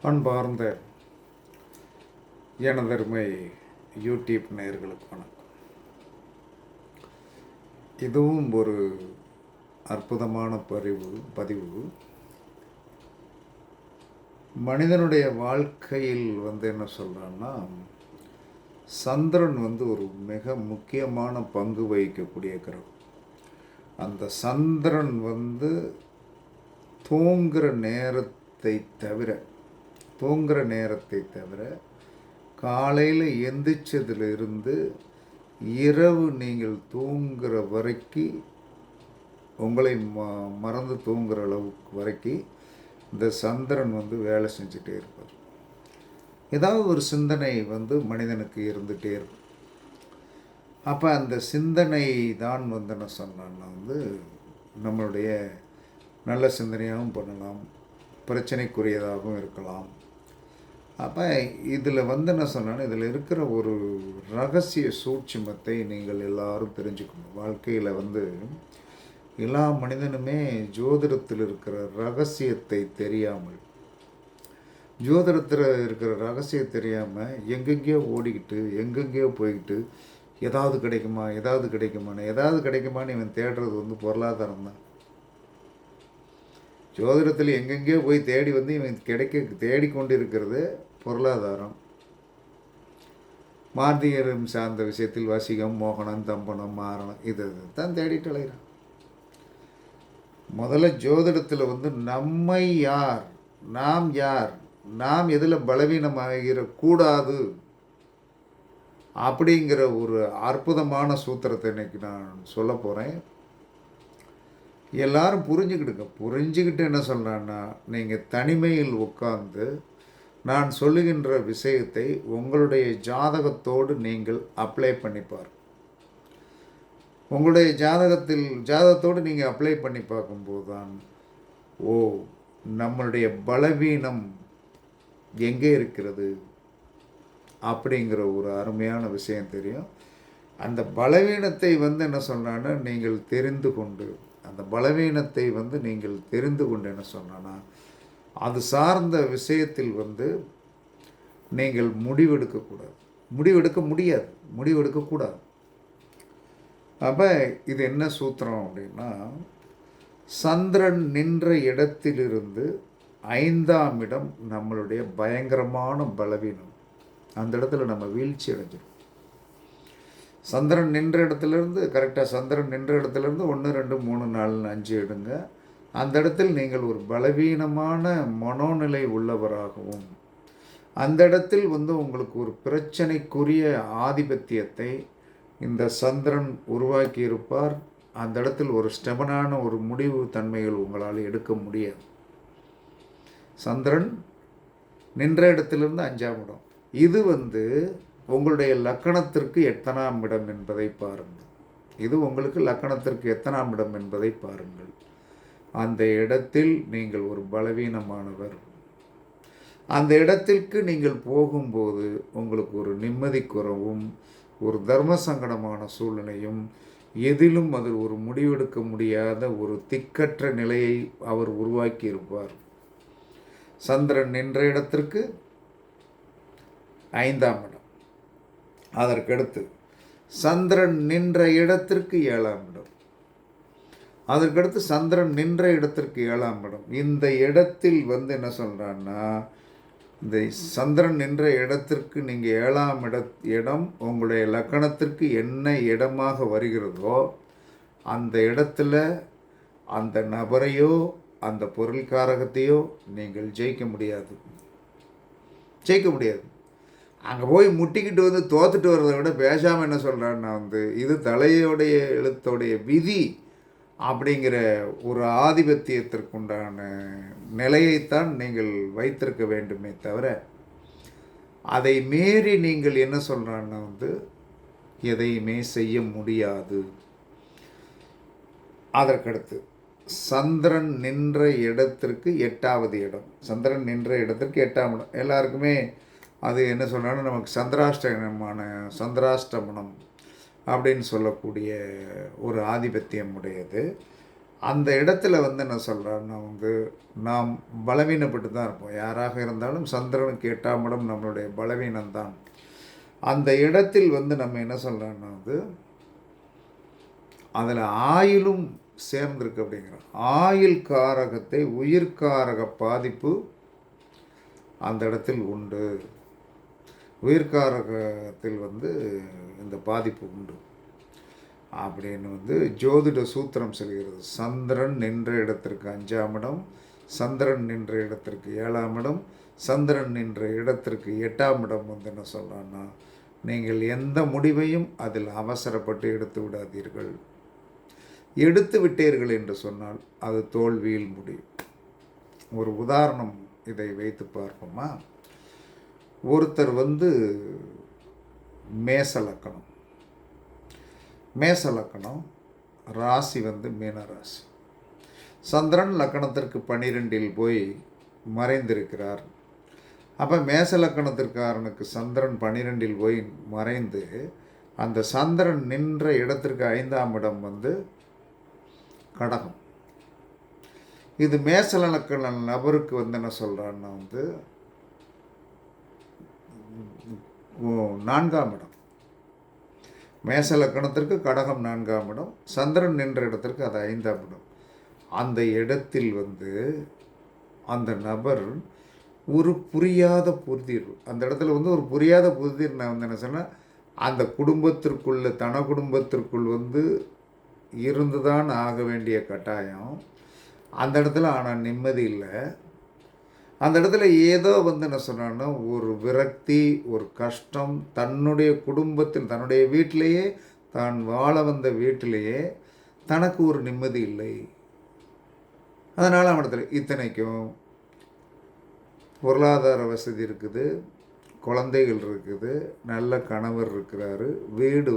அன்பார்ந்த எனதருமை யூடியூப் நேயர்களுக்கு வணக்கம். இதுவும் ஒரு அற்புதமான பதிவு. மனிதனுடைய வாழ்க்கையில் என்ன சொல்கிறான்னா, சந்திரன் ஒரு மிக முக்கியமான பங்கு வகிக்கக்கூடிய கிரகம். அந்த சந்திரன் தூங்குகிற நேரத்தை தவிர காலையில் எந்திரிச்சதிலிருந்து இரவு நீங்கள் தூங்குகிற வரைக்கும், உங்களை மறந்து தூங்குகிற அளவுக்கு வரைக்கும் இந்த சந்திரன் வேலை செஞ்சுட்டே இருப்பார். ஏதாவது ஒரு சிந்தனை மனிதனுக்கு இருந்துகிட்டே இருக்கும். அப்போ அந்த சிந்தனை தான் என்ன சொன்னான்னா நம்மளுடைய நல்ல சிந்தனையாகவும் பண்ணலாம், பிரச்சனைக்குரியதாகவும் இருக்கலாம். அப்போ இதில் என்ன சொன்னாலும் இதில் இருக்கிற ஒரு ரகசிய சூட்சுமத்தை நீங்கள் எல்லாரும் தெரிஞ்சுக்கணும். வாழ்க்கையில் எல்லா மனிதனுமே ஜோதிடத்தில் இருக்கிற ரகசியத்தை தெரியாமல், ஜோதிடத்தில் இருக்கிற ரகசியம் தெரியாமல் எங்கெங்கேயோ ஓடிக்கிட்டு எங்கெங்கேயோ போய்கிட்டு ஏதாவது கிடைக்குமான்னு இவன் தேடுறது பொருளாதாரம் தான். ஜோதிடத்தில் எங்கெங்கேயோ போய் தேடி இவன் தேடிக்கொண்டிருக்கிறது பொருளாதாரம். மார்த்திகரம் சார்ந்த விஷயத்தில் வசிகம், மோகனம், தம்பனம், மாரணம் இது தான் தேடிட்டு அலைகிறான். முதல்ல ஜோதிடத்தில் நம்மை யார், நாம் யார், நாம் எதில் பலவீனமாகிடக்கூடாது அப்படிங்கிற ஒரு அற்புதமான சூத்திரத்தை இன்னைக்கு நான் சொல்ல போகிறேன். எல்லாரும் புரிஞ்சுக்கிட்டு என்ன சொல்கிறான்னா, நீங்கள் தனிமையில் உட்கார்ந்து நான் சொல்லுகின்ற விஷயத்தை உங்களுடைய ஜாதகத்தோடு நீங்கள் அப்ளை பண்ணிப்பார். உங்களுடைய ஜாதகத்தோடு நீங்கள் அப்ளை பண்ணி பார்க்கும்போது தான் நம்மளுடைய பலவீனம் எங்கே இருக்கிறது அப்படிங்கிற ஒரு அருமையான விஷயம் தெரியும். அந்த பலவீனத்தை என்ன சொல்கிறான்னா, நீங்கள் தெரிந்து கொண்டு அந்த பலவீனத்தை நீங்கள் தெரிந்து கொண்டு என்ன சொன்னா, அது சார்ந்த விஷயத்தில் நீங்கள் முடிவெடுக்கக்கூடாது. அப்போ இது என்ன சூத்திரம் அப்படின்னா, சந்திரன் நின்ற இடத்திலிருந்து 5ஆம் இடம் நம்மளுடைய பயங்கரமான பலவீனம். அந்த இடத்துல நம்ம வீழ்ச்சி அடைஞ்சிடும். சந்திரன் நின்ற இடத்துலேருந்து கரெக்டாக சந்திரன் நின்ற இடத்துலேருந்து 1, 2, 3, 4, 5 எடுங்க. அந்த இடத்தில் நீங்கள் ஒரு பலவீனமான மனோநிலை உள்ளவராகவும், அந்த இடத்தில் உங்களுக்கு ஒரு பிரச்சனைக்குரிய ஆதிபத்தியத்தை இந்த சந்திரன் உருவாக்கி இருப்பார். அந்த இடத்தில் ஒரு ஸ்டெபனான ஒரு முடிவு தன்மைகள் உங்களால் எடுக்க முடியாது. சந்திரன் நின்ற இடத்திலிருந்து 5ஆம் இடம். இது உங்களுடைய லக்கணத்திற்கு எத்தனாம் இடம் என்பதை பாருங்கள். இது உங்களுக்கு லக்கணத்திற்கு எத்தனாம் இடம் என்பதை பாருங்கள். அந்த இடத்தில் நீங்கள் ஒரு பலவீனமானவர். அந்த இடத்திற்கு நீங்கள் போகும்போது உங்களுக்கு ஒரு நிம்மதி குறவும், ஒரு தர்ம சங்கடமான சூழ்நிலையும், எதிலும் அது ஒரு முடிவெடுக்க முடியாத ஒரு திக்கற்ற நிலையை அவர் உருவாக்கி இருப்பார். சந்திரன் நின்ற இடத்திற்கு 5ஆம் இடம். அதற்கடுத்து சந்திரன் நின்ற இடத்திற்கு 7ஆம் இடம். அதற்கடுத்து சந்திரன் நின்ற இடத்திற்கு 7ஆம் இடம். இந்த இடத்தில் என்ன சொல்கிறான்னா, இந்த சந்திரன் நின்ற இடத்திற்கு நீங்கள் 7ஆம் இடம் உங்களுடைய லக்கணத்திற்கு என்ன இடமாக வருகிறதோ அந்த இடத்துல அந்த நபரையோ அந்த பொருள்காரகத்தையோ நீங்கள் ஜெயிக்க முடியாது. அங்கே போய் முட்டிக்கிட்டு தோத்துட்டு வர்றதை விட பேசாமல் என்ன சொல்கிறான்னா, இது தலையோடைய எழுத்தோடைய விதி அப்படிங்கிற ஒரு ஆதிபத்தியத்திற்குண்டான நிலையைத்தான் நீங்கள் வைத்திருக்க வேண்டுமே தவிர, அதை மீறி நீங்கள் என்ன சொல்கிறான்னா எதையுமே செய்ய முடியாது. அதற்கடுத்து சந்திரன் நின்ற இடத்திற்கு 8வது இடம். சந்திரன் நின்ற இடத்திற்கு 8ஆம் இடம் எல்லாருக்குமே அது என்ன சொன்னாலும் நமக்கு சந்திராஷ்டமனம் அப்படின்னு சொல்லக்கூடிய ஒரு ஆதிபத்தியம் உடையது. அந்த இடத்துல என்ன சொல்கிறேன்னா நாம் பலவீனப்பட்டு தான் இருப்போம். யாராக இருந்தாலும் சந்திரனுக்கு 8ஆம் இடம் நம்மளுடைய பலவீனம்தான். அந்த இடத்தில் நம்ம என்ன சொல்கிறோன்னா அதில் ஆயிலும் சேர்ந்திருக்கு அப்படிங்கிறோம். ஆயுள் காரகத்தை உயிர்காரக பாதிப்பு அந்த இடத்தில் உண்டு. உயிர்காரகத்தில் இந்த பாதிப்பு உண்டு அப்படின்னு ஜோதிட சூத்திரம் சொல்கிறது. சந்திரன் நின்ற இடத்திற்கு 5ஆம் இடம், சந்திரன் நின்ற இடத்திற்கு 7ஆம் இடம், சந்திரன் நின்ற இடத்திற்கு 8ஆம் இடம் என்ன சொல்கிறான்னா, நீங்கள் எந்த முடிவையும் அதில் அவசரப்பட்டு எடுத்து விடாதீர்கள். எடுத்து விட்டீர்கள் என்று சொன்னால் அது தோல்வியில் முடியும். ஒரு உதாரணம் இதை வைத்து பார்ப்போமா? ஒருத்தர் மேசலக்கணம், மேசலக்கணம் ராசி மீனராசி. சந்திரன் லக்கணத்திற்கு 12இல் போய் மறைந்திருக்கிறார். அப்போ மேசலக்கணத்திற்காரனுக்கு சந்திரன் 12இல் போய் மறைந்து அந்த சந்திரன் நின்ற இடத்திற்கு 5ஆம் இடம் கடகம். இது மேசலக்கண நபருக்கு என்ன சொல்கிறான்னா 4ஆம் இடம். மேசலக்கணத்திற்கு கடகம் 4ஆம் இடம், சந்திரன் நின்ற இடத்திற்கு அது 5ஆம் இடம். அந்த இடத்தில் அந்த நபர் ஒரு புரியாத புதிர், அந்த இடத்துல ஒரு புரியாத புதிர். நான் என்ன சொன்னேன், அந்த குடும்பத்திற்குள்ள தன குடும்பத்திற்குள் இருந்து தான் ஆக வேண்டிய கட்டாயம் அந்த இடத்துல. ஆனால் நிம்மதி இல்லை. அந்த இடத்துல ஏதோ என்ன சொன்னான்னா ஒரு விரக்தி, ஒரு கஷ்டம். தன்னுடைய குடும்பத்தில், தன்னுடைய வீட்டிலேயே, தான் வாழ வந்த வீட்டிலேயே தனக்கு ஒரு நிம்மதி இல்லை. அதனால் அவன் இடத்துல இத்தனைக்கும் பொருளாதார வசதி இருக்குது, குழந்தைகள் இருக்குது, நல்ல கணவர் இருக்கிறாரு, வீடு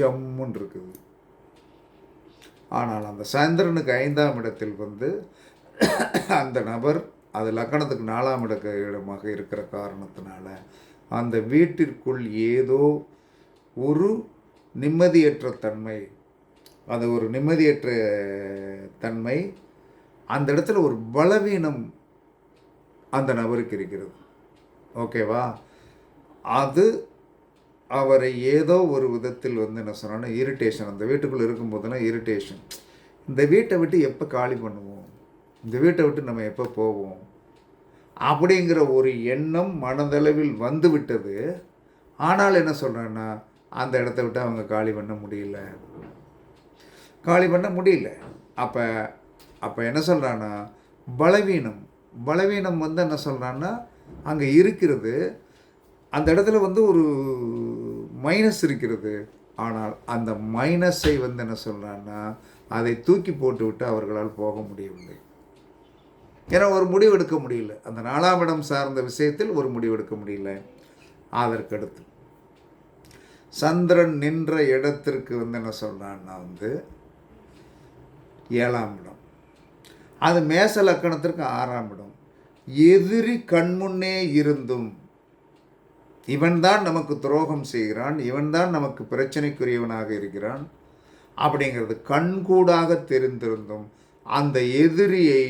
ஜம்முன்னு இருக்குது. ஆனால் அந்த சந்திரனுக்கு 5ஆம் இடத்தில் அந்த நபர் அது லக்கணத்துக்கு 4ஆம் இடமாக இருக்கிற காரணத்தினால அந்த வீட்டிற்குள் ஏதோ ஒரு நிம்மதியற்ற தன்மை, அது ஒரு நிம்மதியற்ற தன்மை, அந்த இடத்துல ஒரு பலவீனம் அந்த நபருக்கு இருக்கிறது. ஓகேவா? அது அவரை ஏதோ ஒரு விதத்தில் என்ன சொன்னான்னா இரிட்டேஷன். அந்த வீட்டுக்குள்ளே இருக்கும்போதெல்லாம் இரிட்டேஷன். இந்த வீட்டை விட்டு எப்போ காலி பண்ணுவோம், இந்த வீட்டை விட்டு நம்ம எப்போ போவோம் அப்படிங்கிற ஒரு எண்ணம் மனதளவில் விட்டது. ஆனால் என்ன சொல்கிறேன்னா அந்த இடத்த விட்டு அவங்க காலி பண்ண முடியல. அப்போ என்ன சொல்கிறான்னா பலவீனம் என்ன சொல்கிறான்னா அங்கே இருக்கிறது. அந்த இடத்துல ஒரு மைனஸ் இருக்கிறது. ஆனால் அந்த மைனஸை என்ன சொல்கிறான்னா அதை தூக்கி போட்டு விட்டு அவர்களால் போக முடியவில்லை. ஏன்னா ஒரு முடிவு எடுக்க முடியல. அந்த 4ஆம் இடம் சார்ந்த விஷயத்தில் ஒரு முடிவு எடுக்க முடியல. அதற்கடுத்து சந்திரன் நின்ற இடத்திற்கு என்ன சொல்கிறான்னா 7ஆம் இடம். அது மேச லக்கணத்திற்கு 6ஆம் இடம். எதிரி கண்முன்னே இருந்தும் இவன்தான் நமக்கு துரோகம் செய்கிறான், இவன்தான் நமக்கு பிரச்சனைக்குரியவனாக இருக்கிறான் அப்படிங்கிறது கண்கூடாக தெரிந்திருந்தும் அந்த எதிரியை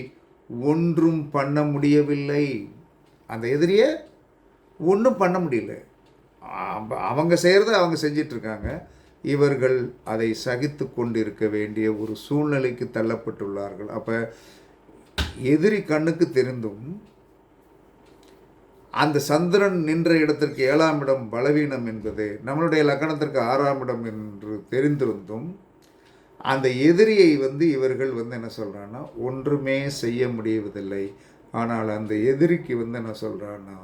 ஒன்றும் பண்ண முடியவில்லை. அந்த எதிரியை ஒன்றும் பண்ண முடியல. அவங்க செய்கிறத அவங்க செஞ்சிட்ருக்காங்க. இவர்கள் அதை சகித்து கொண்டு இருக்க வேண்டிய ஒரு சூழ்நிலைக்கு தள்ளப்பட்டுள்ளார்கள். அப்போ எதிரி கண்ணுக்கு தெரிந்தும் அந்த சந்திரன் நின்ற இடத்திற்கு 7ஆம் இடம் பலவீனம் என்பது நம்மளுடைய லக்கணத்திற்கு 6ஆம் இடம் என்று தெரிந்திருந்தும் அந்த எதிரியை இவர்கள் என்ன சொல்கிறான்னா ஒன்றுமே செய்ய முடியவதில்லை. ஆனால் அந்த எதிரிக்கு என்ன சொல்கிறான்னா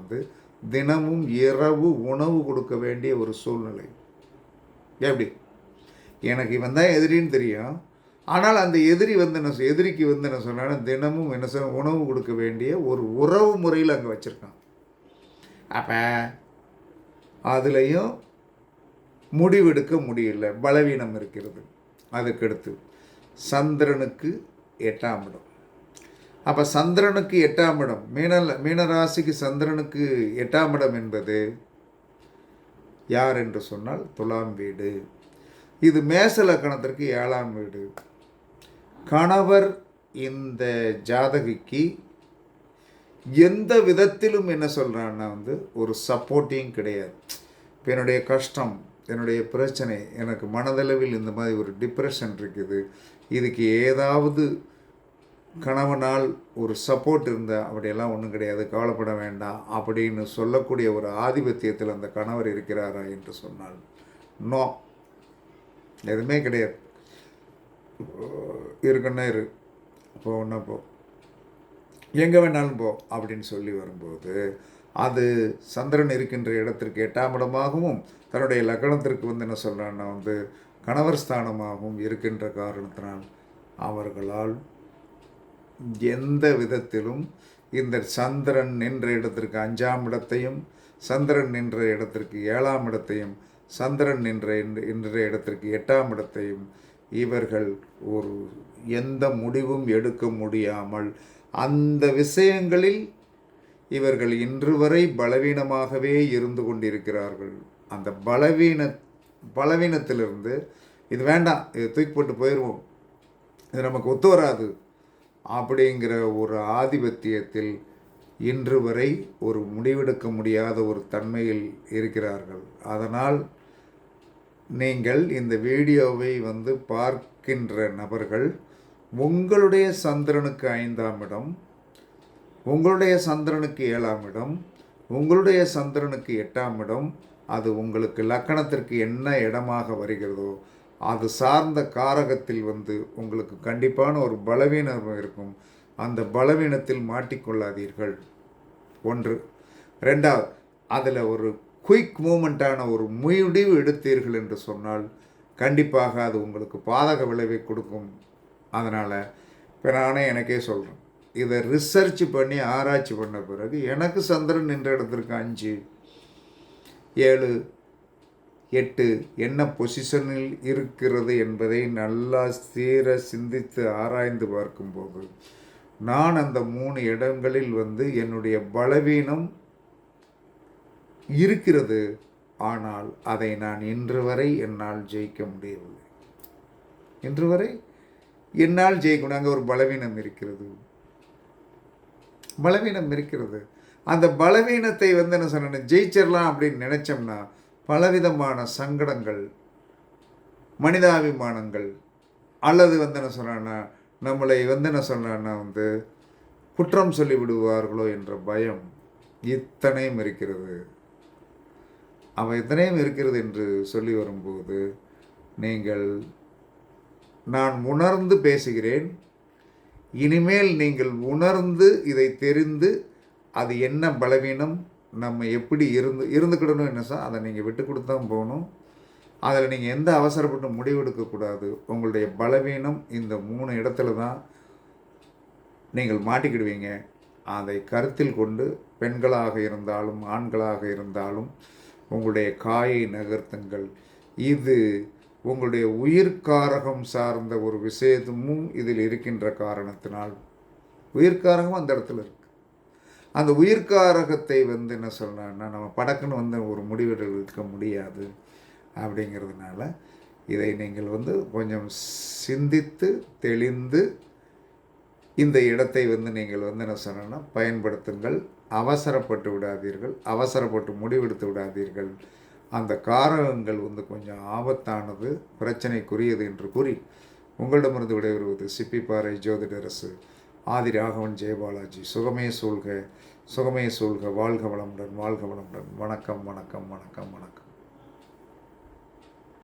தினமும் இரவு உணவு கொடுக்க வேண்டிய ஒரு சூழ்நிலை. எப்படி? எனக்கு இவன் தான் எதிரின்னு தெரியும். ஆனால் அந்த எதிரி எதிரிக்கு என்ன சொன்னான்னா தினமும் என்ன சொல்ல உணவு கொடுக்க வேண்டிய ஒரு உறவு முறையில் அங்கே வச்சுருக்கான். அப்போ அதுலேயும் முடிவெடுக்க முடியல, பலவீனம் இருக்கிறது. அதுக்கடுத்து சந்திரனுக்கு 8ஆம் இடம். அப்போ சந்திரனுக்கு 8ஆம் இடம், மீனராசிக்கு சந்திரனுக்கு 8ஆம் இடம் என்பது யார் என்று சொன்னால் துலாம் வீடு. இது மேச லக்கணத்திற்கு 7ஆம் வீடு. கணவர் இந்த ஜாதகிக்கு எந்த விதத்திலும் என்ன சொல்கிறான்னா ஒரு சப்போர்ட்டிங் கிடையாது. இப்போ என்னுடைய கஷ்டம், என்னுடைய பிரச்சனை, எனக்கு மனதளவில் இந்த மாதிரி ஒரு டிப்ரெஷன் இருக்குது, இதுக்கு ஏதாவது கணவனால் ஒரு சப்போர்ட் இருந்தால் அப்படியெல்லாம் ஒன்றும் கிடையாது, கவலைப்பட வேண்டாம் அப்படின்னு சொல்லக்கூடிய ஒரு ஆதிபத்தியத்தில் அந்த கணவர் இருக்கிறாரா என்று சொன்னால் நோ, எதுவுமே கிடையாது. இருக்குன்னா இரு, போன்னா போ, எங்கே வேணாலும் போ அப்படின்னு சொல்லி வரும்போது அது சந்திரன் இருக்கின்ற இடத்திற்கு 8ஆம் இடமாகவும் தன்னுடைய லக்னத்திற்கு என்ன சொல்கிறான்னா கணவர் ஸ்தானமாகவும் இருக்கின்ற காரணத்தினால் அவர்களால் எந்த விதத்திலும் இந்த சந்திரன் நின்ற இடத்திற்கு 5ஆம் இடத்தையும், சந்திரன் நின்ற இடத்திற்கு 7ஆம் இடத்தையும், சந்திரன் நின்ற இடத்திற்கு 8ஆம் இடத்தையும் இவர்கள் ஒரு எந்த முடிவும் எடுக்க முடியாமல் அந்த விஷயங்களில் இவர்கள் இன்று வரை பலவீனமாகவே இருந்து கொண்டிருக்கிறார்கள். அந்த பலவீனத்திலிருந்து இது வேண்டாம், இது தூக்கி போட்டு போயிடுவோம், இது நமக்கு ஒத்து வராது அப்படிங்கிற ஒரு ஆதிபத்தியத்தில் இன்று வரை ஒரு முடிவெடுக்க முடியாத ஒரு தன்மையில் இருக்கிறார்கள். அதனால் நீங்கள் இந்த வீடியோவை பார்க்கின்ற நபர்கள் உங்களுடைய சந்திரனுக்கு 5ஆம் இடம், உங்களுடைய சந்திரனுக்கு 7ஆம் இடம், உங்களுடைய சந்திரனுக்கு 8ஆம் இடம், அது உங்களுக்கு லக்கணத்திற்கு என்ன இடமாக வருகிறதோ அது சார்ந்த காரகத்தில் உங்களுக்கு கண்டிப்பான ஒரு பலவீனம் இருக்கும். அந்த பலவீனத்தில் மாட்டிக்கொள்ளாதீர்கள். 1. 2வது, அதில் ஒரு குயிக் மூமெண்ட்டான ஒரு முடிவு எடுத்தீர்கள் என்று சொன்னால் கண்டிப்பாக அது உங்களுக்கு பாதக விளைவை கொடுக்கும். அதனால் இப்போ நானே எனக்கே சொல்கிறேன், இதை ரிசர்ச் பண்ணி ஆராய்ச்சி பண்ண பிறகு எனக்கு சந்திரன் நின்ற இடத்திற்கு 5, 7, 8 என்ன பொசிஷனில் இருக்கிறது என்பதை நல்லா சிந்தித்து ஆராய்ந்து பார்க்கும்போது நான் அந்த 3 இடங்களில் என்னுடைய பலவீனம் இருக்கிறது. ஆனால் அதை நான் இன்று வரை என்னால் ஜெயிக்க முடியவில்லை. இன்று வரை என்னால் ஜெயிக்கணும். அங்கே ஒரு பலவீனம் இருக்கிறது, பலவீனம் இருக்கிறது. அந்த பலவீனத்தை என்ன சொன்னேன், ஜெயிச்சிடலாம் அப்படின்னு நினச்சோம்னா பலவிதமான சங்கடங்கள், மனிதாபிமானங்கள், அல்லது என்ன சொன்னான்னா நம்மளை என்ன சொன்னான்னா குற்றம் சொல்லி விடுவார்களோ என்ற பயம் இத்தனையும் இருக்கிறது. அவன் இத்தனையும் இருக்கிறது என்று சொல்லி வரும்போது நீங்கள், நான் உணர்ந்து பேசுகிறேன், இனிமேல் நீங்கள் உணர்ந்து இதை தெரிந்து அது என்ன பலவீனம், நம்ம எப்படி இருந்துக்கிடணும் என்ன சார், அதை நீங்கள் விட்டு கொடுத்து தான் போகணும். அதில் நீங்கள் எந்த அவசரப்பட்டு முடிவெடுக்கக்கூடாது. உங்களுடைய பலவீனம் இந்த 3 இடத்துல தான் நீங்கள் மாட்டிக்கிடுவீங்க. அதை கருத்தில் கொண்டு பெண்களாக இருந்தாலும் ஆண்களாக இருந்தாலும் உங்களுடைய காயை நகர்த்துங்கள். இது உங்களுடைய உயிர்காரகம் சார்ந்த ஒரு விஷயமும் இதில் இருக்கின்ற காரணத்தினால், உயிர்காரகம் அந்த இடத்துல இருக்குது. அந்த உயிர்காரகத்தை என்ன சொல்லணும்னா நம்ம படக்குன்னு ஒரு முடிவெடுக்க முடியாது. அப்படிங்கிறதுனால இதை நீங்கள் கொஞ்சம் சிந்தித்து தெளிந்து இந்த இடத்தை நீங்கள் என்ன சொன்னோன்னா பயன்படுத்துங்கள். அவசரப்பட்டு விடாதீர்கள், அவசரப்பட்டு முடிவெடுத்து விடாதீர்கள். அந்த காரகங்கள் கொஞ்சம் ஆபத்தானது, பிரச்சனைக்குரியது என்று கூறி உங்களிடமிருந்து விடைபெறுவது சிப்பிப்பாறை ஜோதிடரசு ஆதி ராகவன் ஜெயபாலாஜி. சுகமே சூழ்க, சுகமே சூழ்க. வாழ்க வளமுடன், வாழ்க வளமுடன். வணக்கம், வணக்கம், வணக்கம், வணக்கம்.